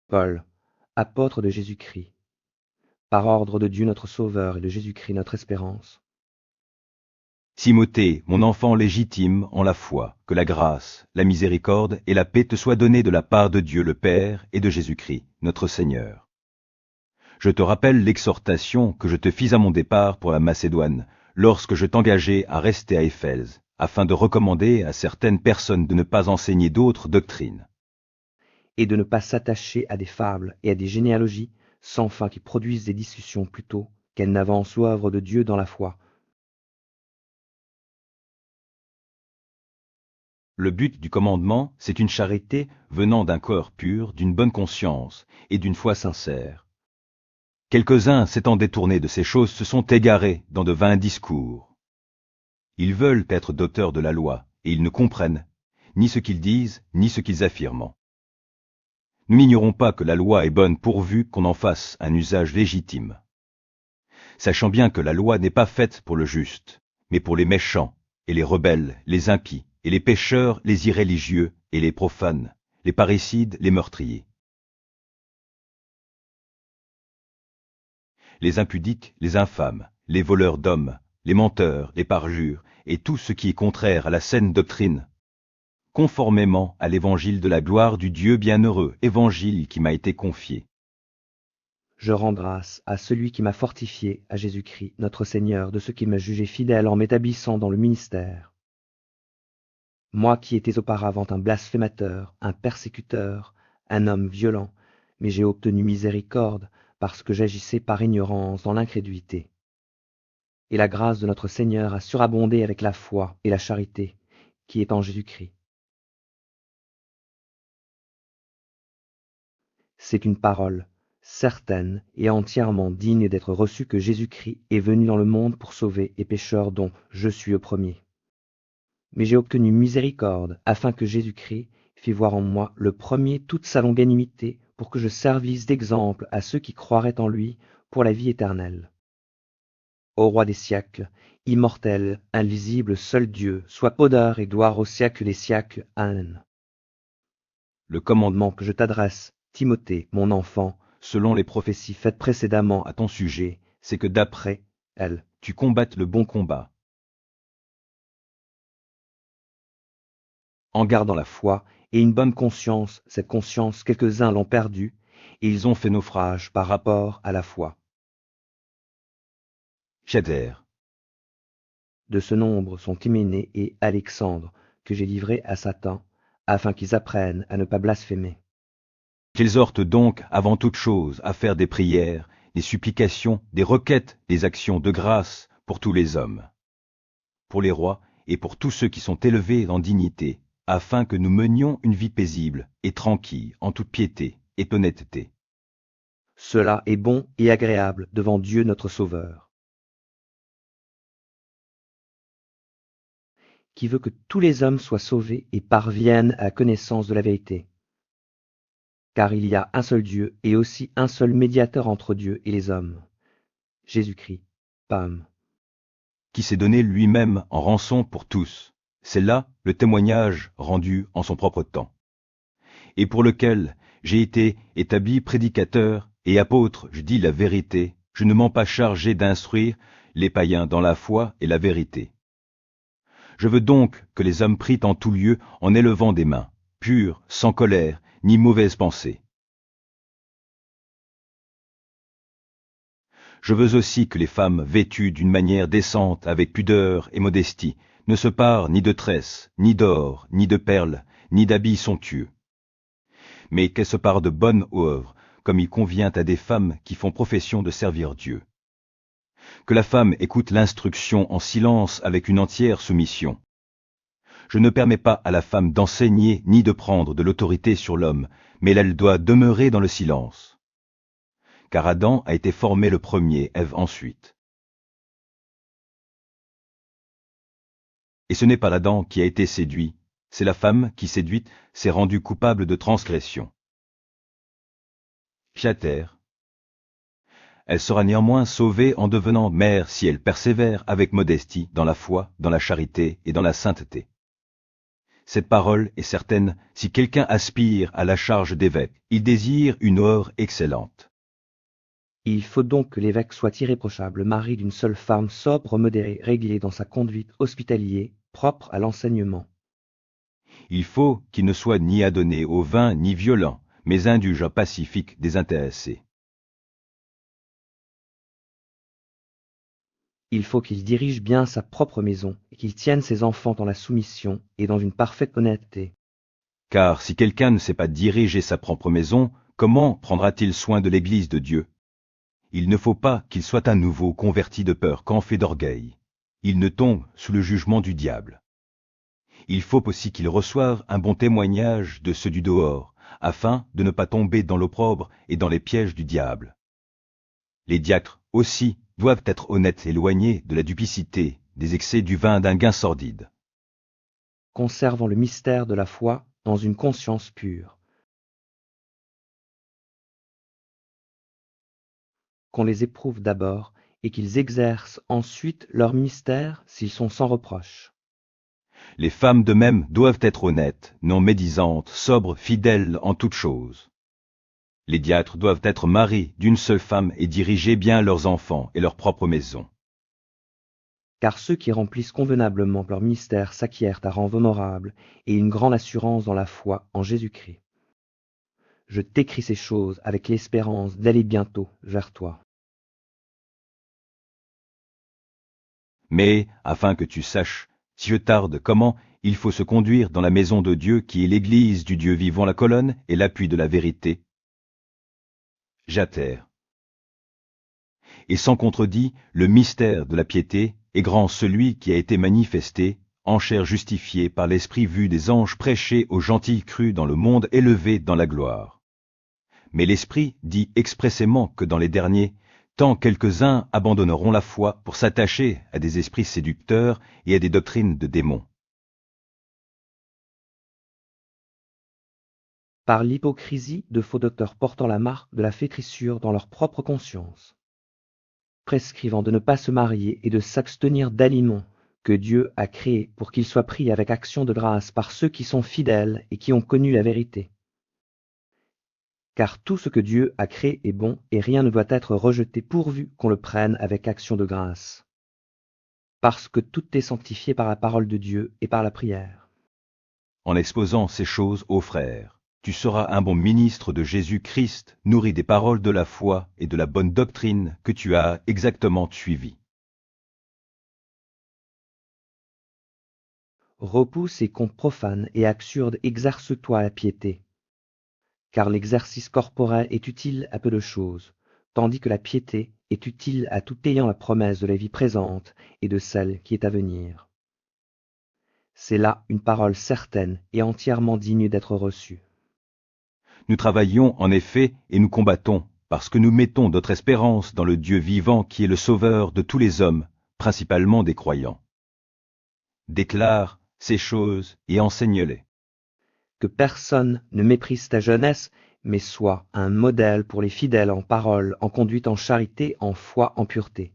Paul, apôtre de Jésus-Christ, par ordre de Dieu notre Sauveur et de Jésus-Christ notre espérance. Timothée, mon enfant légitime en la foi, que la grâce, la miséricorde et la paix te soient données de la part de Dieu le Père et de Jésus-Christ, notre Seigneur. Je te rappelle l'exhortation que je te fis à mon départ pour la Macédoine, lorsque je t'engageai à rester à Éphèse, afin de recommander à certaines personnes de ne pas enseigner d'autres doctrines. Et de ne pas s'attacher à des fables et à des généalogies sans fin qui produisent des discussions plutôt qu'elles n'avancent l'œuvre de Dieu dans la foi. Le but du commandement, c'est une charité venant d'un cœur pur, d'une bonne conscience et d'une foi sincère. Quelques-uns, s'étant détournés de ces choses, se sont égarés dans de vains discours. Ils veulent être docteurs de la loi, et ils ne comprennent ni ce qu'ils disent, ni ce qu'ils affirment. Nous n'ignorons pas que la loi est bonne pourvu qu'on en fasse un usage légitime. Sachant bien que la loi n'est pas faite pour le juste, mais pour les méchants, et les rebelles, les impies, et les pécheurs, les irréligieux, et les profanes, les parricides, les meurtriers. Les impudiques, les infâmes, les voleurs d'hommes, les menteurs, les parjures, et tout ce qui est contraire à la saine doctrine, conformément à l'évangile de la gloire du Dieu bienheureux, évangile qui m'a été confié. Je rends grâce à celui qui m'a fortifié, à Jésus-Christ, notre Seigneur, de ce qu'il m'a jugé fidèle en m'établissant dans le ministère. Moi qui étais auparavant un blasphémateur, un persécuteur, un homme violent, mais j'ai obtenu miséricorde parce que j'agissais par ignorance dans l'incrédulité. Et la grâce de notre Seigneur a surabondé avec la foi et la charité qui est en Jésus-Christ. C'est une parole certaine et entièrement digne d'être reçue que Jésus-Christ est venu dans le monde pour sauver les pécheurs dont je suis le premier. Mais j'ai obtenu miséricorde afin que Jésus-Christ fît voir en moi le premier toute sa longanimité pour que je servisse d'exemple à ceux qui croiraient en lui pour la vie éternelle. Ô roi des siècles, immortel, invisible, seul Dieu, sois honneur et gloire au siècle des siècles. Amen. Le commandement que je t'adresse, Timothée, mon enfant, selon les prophéties faites précédemment à ton sujet, c'est que d'après elles, tu combattes le bon combat, en gardant la foi et une bonne conscience. Cette conscience, quelques-uns l'ont perdue, et ils ont fait naufrage par rapport à la foi. Shader. De ce nombre sont Hyménée et Alexandre, que j'ai livrés à Satan, afin qu'ils apprennent à ne pas blasphémer. J'exhorte donc avant toute chose à faire des prières, des supplications, des requêtes, des actions de grâce pour tous les hommes, pour les rois et pour tous ceux qui sont élevés en dignité, afin que nous menions une vie paisible et tranquille en toute piété et honnêteté. Cela est bon et agréable devant Dieu notre Sauveur, qui veut que tous les hommes soient sauvés et parviennent à la connaissance de la vérité. Car il y a un seul Dieu et aussi un seul médiateur entre Dieu et les hommes, Jésus-Christ, Pam, qui s'est donné lui-même en rançon pour tous. C'est là le témoignage rendu en son propre temps, et pour lequel j'ai été établi prédicateur et apôtre, je dis la vérité, je ne m'en pas chargé d'instruire les païens dans la foi et la vérité. Je veux donc que les hommes prient en tout lieu en élevant des mains, pures, sans colère, ni mauvaise pensée. Je veux aussi que les femmes vêtues d'une manière décente, avec pudeur et modestie, ne se parent ni de tresses, ni d'or, ni de perles, ni d'habits somptueux, mais qu'elles se parent de bonnes œuvres, comme il convient à des femmes qui font profession de servir Dieu. Que la femme écoute l'instruction en silence avec une entière soumission. Je ne permets pas à la femme d'enseigner ni de prendre de l'autorité sur l'homme, mais elle doit demeurer dans le silence. Car Adam a été formé le premier, Ève ensuite. Et ce n'est pas l'Adam qui a été séduit, c'est la femme qui, séduite, s'est rendue coupable de transgression. Shater. Elle sera néanmoins sauvée en devenant mère si elle persévère avec modestie dans la foi, dans la charité et dans la sainteté. Cette parole est certaine, si quelqu'un aspire à la charge d'évêque, il désire une œuvre excellente. Il faut donc que l'évêque soit irréprochable, mari d'une seule femme, sobre, modéré, réglé dans sa conduite, hospitalier, propre à l'enseignement. Il faut qu'il ne soit ni adonné au vin ni violent, mais indulgent, pacifique, désintéressé. Il faut qu'il dirige bien sa propre maison, et qu'il tienne ses enfants dans la soumission et dans une parfaite honnêteté. Car si quelqu'un ne sait pas diriger sa propre maison, comment prendra-t-il soin de l'Église de Dieu? Il ne faut pas qu'il soit à nouveau converti de peur qu'en fait d'orgueil. Il ne tombe sous le jugement du diable. Il faut aussi qu'il reçoive un bon témoignage de ceux du dehors, afin de ne pas tomber dans l'opprobre et dans les pièges du diable. Les diacres aussi doivent être honnêtes, éloignés de la duplicité, des excès du vin d'un gain sordide. Conservant le mystère de la foi dans une conscience pure. Qu'on les éprouve d'abord et qu'ils exercent ensuite leur mystère s'ils sont sans reproche. Les femmes de même doivent être honnêtes, non médisantes, sobres, fidèles en toutes choses. Les diacres doivent être maris d'une seule femme et diriger bien leurs enfants et leur propre maison. Car ceux qui remplissent convenablement leur mystère s'acquièrent un rang honorable et une grande assurance dans la foi en Jésus-Christ. Je t'écris ces choses avec l'espérance d'aller bientôt vers toi. Mais, afin que tu saches, si je tarde, comment il faut se conduire dans la maison de Dieu qui est l'église du Dieu vivant, la colonne et l'appui de la vérité. J'atterre. Et sans contredit, le mystère de la piété est grand celui qui a été manifesté, en chair justifiée par l'esprit vu des anges prêcher aux gentils crus dans le monde élevé dans la gloire. Mais l'esprit dit expressément que dans les derniers, tant quelques-uns abandonneront la foi pour s'attacher à des esprits séducteurs et à des doctrines de démons. Par l'hypocrisie de faux docteurs portant la marque de la flétrissure dans leur propre conscience, prescrivant de ne pas se marier et de s'abstenir d'aliments que Dieu a créés pour qu'ils soient pris avec action de grâce par ceux qui sont fidèles et qui ont connu la vérité. Car tout ce que Dieu a créé est bon, et rien ne doit être rejeté pourvu qu'on le prenne avec action de grâce. Parce que tout est sanctifié par la parole de Dieu et par la prière. En exposant ces choses aux frères, tu seras un bon ministre de Jésus-Christ, nourri des paroles de la foi et de la bonne doctrine que tu as exactement suivies. Repousse et contes profanes et absurdes, exerce-toi à la piété. Car l'exercice corporel est utile à peu de choses, tandis que la piété est utile à tout ayant la promesse de la vie présente et de celle qui est à venir. C'est là une parole certaine et entièrement digne d'être reçue. Nous travaillons en effet et nous combattons, parce que nous mettons notre espérance dans le Dieu vivant qui est le sauveur de tous les hommes, principalement des croyants. Déclare ces choses et enseigne-les. Que personne ne méprise ta jeunesse, mais sois un modèle pour les fidèles en parole, en conduite, en charité, en foi, en pureté.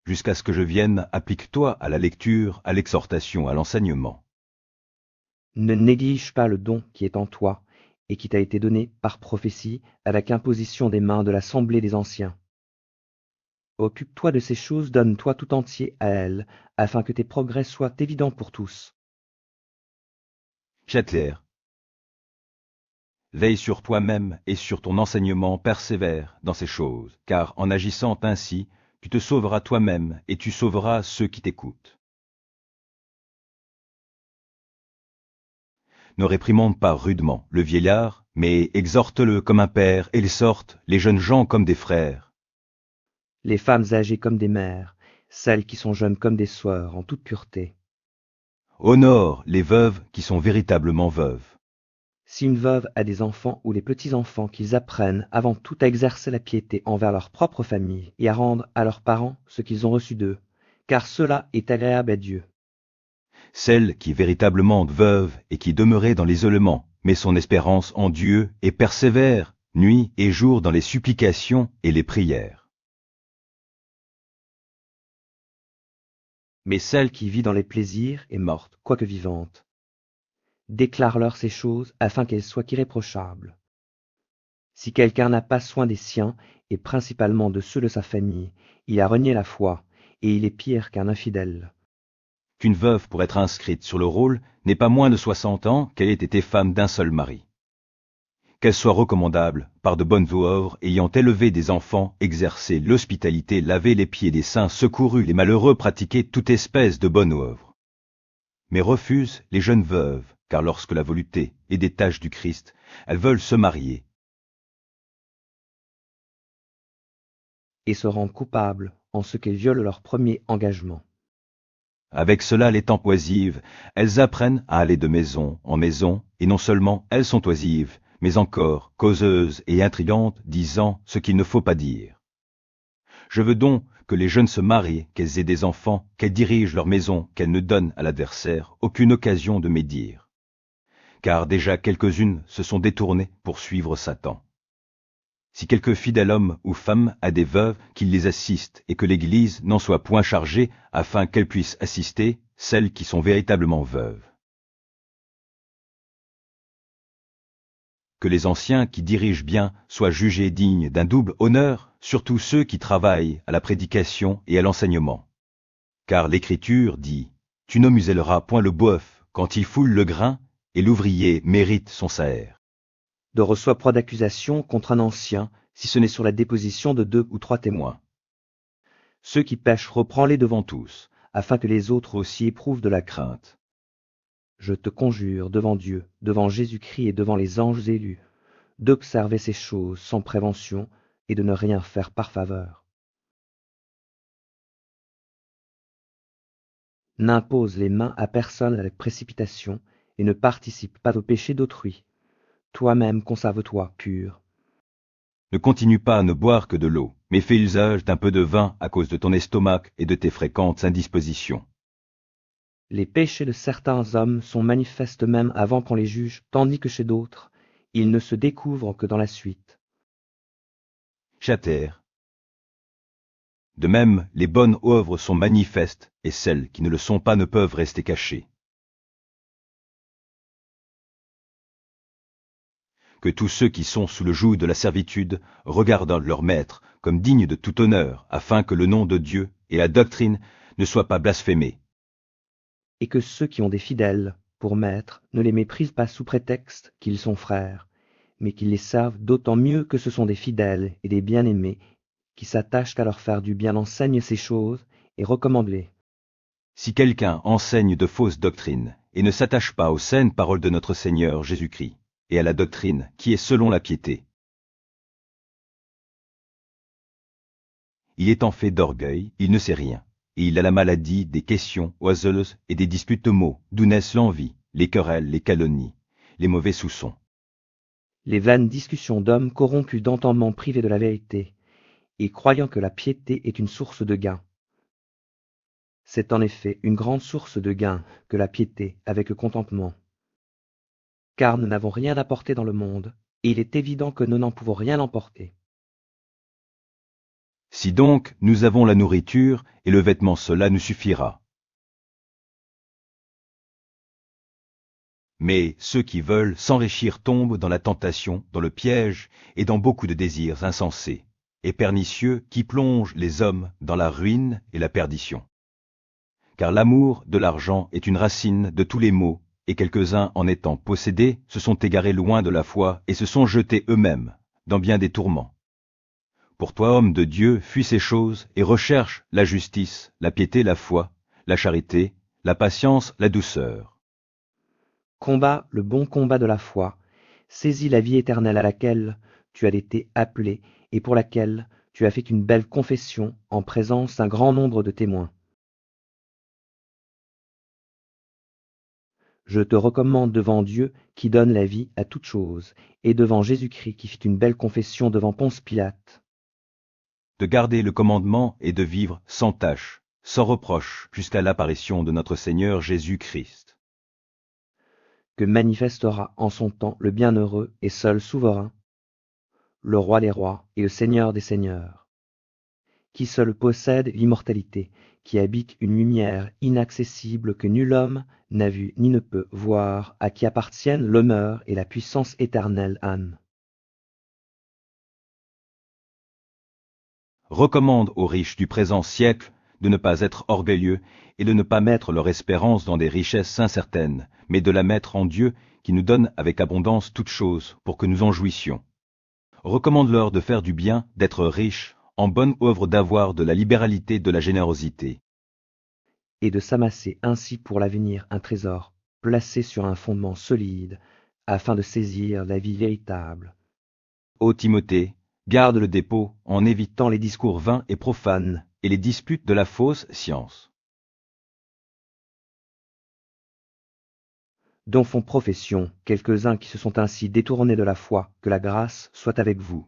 Jusqu'à ce que je vienne, applique-toi à la lecture, à l'exhortation, à l'enseignement. Ne néglige pas le don qui est en toi et qui t'a été donné par prophétie avec imposition des mains de l'assemblée des anciens. Occupe-toi de ces choses, donne-toi tout entier à elles, afin que tes progrès soient évidents pour tous. Châtler. Veille sur toi-même et sur ton enseignement, persévère dans ces choses, car en agissant ainsi, tu te sauveras toi-même et tu sauveras ceux qui t'écoutent. Ne réprimande pas rudement le vieillard, mais exhorte-le comme un père et l'exhorte les jeunes gens comme des frères. Les femmes âgées comme des mères, celles qui sont jeunes comme des sœurs, en toute pureté. Honore les veuves qui sont véritablement veuves. Si une veuve a des enfants ou les petits-enfants, qu'ils apprennent avant tout à exercer la piété envers leur propre famille et à rendre à leurs parents ce qu'ils ont reçu d'eux, car cela est agréable à Dieu. Celle qui est véritablement veuve et qui demeurait dans l'isolement, met son espérance en Dieu et persévère nuit et jour dans les supplications et les prières. mais celle qui vit dans les plaisirs est morte, quoique vivante. Déclare-leur ces choses afin qu'elles soient irréprochables. Si quelqu'un n'a pas soin des siens, et principalement de ceux de sa famille, il a renié la foi, et il est pire qu'un infidèle. qu'une veuve pour être inscrite sur le rôle n'ait pas moins de 60 ans qu'elle ait été femme d'un seul mari. Qu'elle soit recommandable par de bonnes œuvres, ayant élevé des enfants, exercé l'hospitalité, lavé les pieds des saints, secouru les malheureux, pratiqué toute espèce de bonne œuvre. Mais refuse les jeunes veuves, car lorsque la volupté est des tâches du Christ, elles veulent se marier. Et se rendent coupables en ce qu'elles violent leur premier engagement. Avec cela, l'étant oisives, elles apprennent à aller de maison en maison, et non seulement elles sont oisives, mais encore causeuses et intrigantes, disant ce qu'il ne faut pas dire. Je veux donc que les jeunes se marient, qu'elles aient des enfants, qu'elles dirigent leur maison, qu'elles ne donnent à l'adversaire aucune occasion de médire. Car déjà quelques-unes se sont détournées pour suivre Satan. Si quelque fidèle homme ou femme a des veuves, qu'il les assiste, et que l'Église n'en soit point chargée, afin qu'elle puisse assister celles qui sont véritablement veuves. Que les anciens qui dirigent bien soient jugés dignes d'un double honneur, surtout ceux qui travaillent à la prédication et à l'enseignement. Car l'Écriture dit « Tu ne muselleras point le bœuf quand il foule le grain, et l'ouvrier mérite son salaire. » De reçoit point d'accusation contre un ancien, si ce n'est sur la déposition de 2 ou 3 témoins. Ceux qui pêchent, reprends-les devant tous, afin que les autres aussi éprouvent de la crainte. Je te conjure devant Dieu, devant Jésus-Christ et devant les anges élus, d'observer ces choses sans prévention et de ne rien faire par faveur. N'impose les mains à personne avec précipitation et ne participe pas au péché d'autrui. Toi-même conserve-toi pur. Ne continue pas à ne boire que de l'eau, mais fais usage d'un peu de vin à cause de ton estomac et de tes fréquentes indispositions. Les péchés de certains hommes sont manifestes même avant qu'on les juge, tandis que chez d'autres, ils ne se découvrent que dans la suite. Chater. De même, les bonnes œuvres sont manifestes, et celles qui ne le sont pas ne peuvent rester cachées. Que tous ceux qui sont sous le joug de la servitude regardent leur maître comme digne de tout honneur, afin que le nom de Dieu et la doctrine ne soient pas blasphémés. Et que ceux qui ont des fidèles pour maîtres ne les méprisent pas sous prétexte qu'ils sont frères, mais qu'ils les servent d'autant mieux que ce sont des fidèles et des bien-aimés qui s'attachent à leur faire du bien. Enseigne ces choses et recommande-les. Si quelqu'un enseigne de fausses doctrines et ne s'attache pas aux saines paroles de notre Seigneur Jésus-Christ et à la doctrine qui est selon la piété, il est en fait d'orgueil, il ne sait rien, et il a la maladie des questions oiseleuses et des disputes de mots, d'où naissent l'envie, les querelles, les calomnies, les mauvais soupçons. Les vaines discussions d'hommes corrompus d'entendement privés de la vérité, et croyant que la piété est une source de gain. C'est en effet une grande source de gain que la piété avec le contentement. Car nous n'avons rien apporté dans le monde, et il est évident que nous n'en pouvons rien emporter. Si donc nous avons la nourriture, et le vêtement cela nous suffira. Mais ceux qui veulent s'enrichir tombent dans la tentation, dans le piège, et dans beaucoup de désirs insensés, et pernicieux qui plongent les hommes dans la ruine et la perdition. Car l'amour de l'argent est une racine de tous les maux, et quelques-uns en étant possédés se sont égarés loin de la foi et se sont jetés eux-mêmes dans bien des tourments. Pour toi, homme de Dieu, fuis ces choses et recherche la justice, la piété, la foi, la charité, la patience, la douceur. Combat le bon combat de la foi, saisis la vie éternelle à laquelle tu as été appelé et pour laquelle tu as fait une belle confession en présence d'un grand nombre de témoins. Je te recommande devant Dieu qui donne la vie à toute chose, et devant Jésus-Christ qui fit une belle confession devant Ponce Pilate, De garder le commandement et de vivre sans tache, sans reproche, jusqu'à l'apparition de notre Seigneur Jésus-Christ. que manifestera en son temps le bienheureux et seul souverain, le roi des rois et le seigneur des seigneurs, qui seul possède l'immortalité, qui habite une lumière inaccessible que nul homme n'a vue ni ne peut voir, à qui appartiennent l'honneur et la puissance éternelle. Amen. Recommande aux riches du présent siècle de ne pas être orgueilleux et de ne pas mettre leur espérance dans des richesses incertaines, mais de la mettre en Dieu qui nous donne avec abondance toutes choses pour que nous en jouissions. Recommande-leur de faire du bien, d'être riches, en bonne œuvre, d'avoir de la libéralité, de la générosité. Et de s'amasser ainsi pour l'avenir un trésor placé sur un fondement solide, afin de saisir la vie véritable. Ô Timothée, garde le dépôt en évitant les discours vains et profanes et les disputes de la fausse science, dont font profession quelques-uns qui se sont ainsi détournés de la foi. Que la grâce soit avec vous.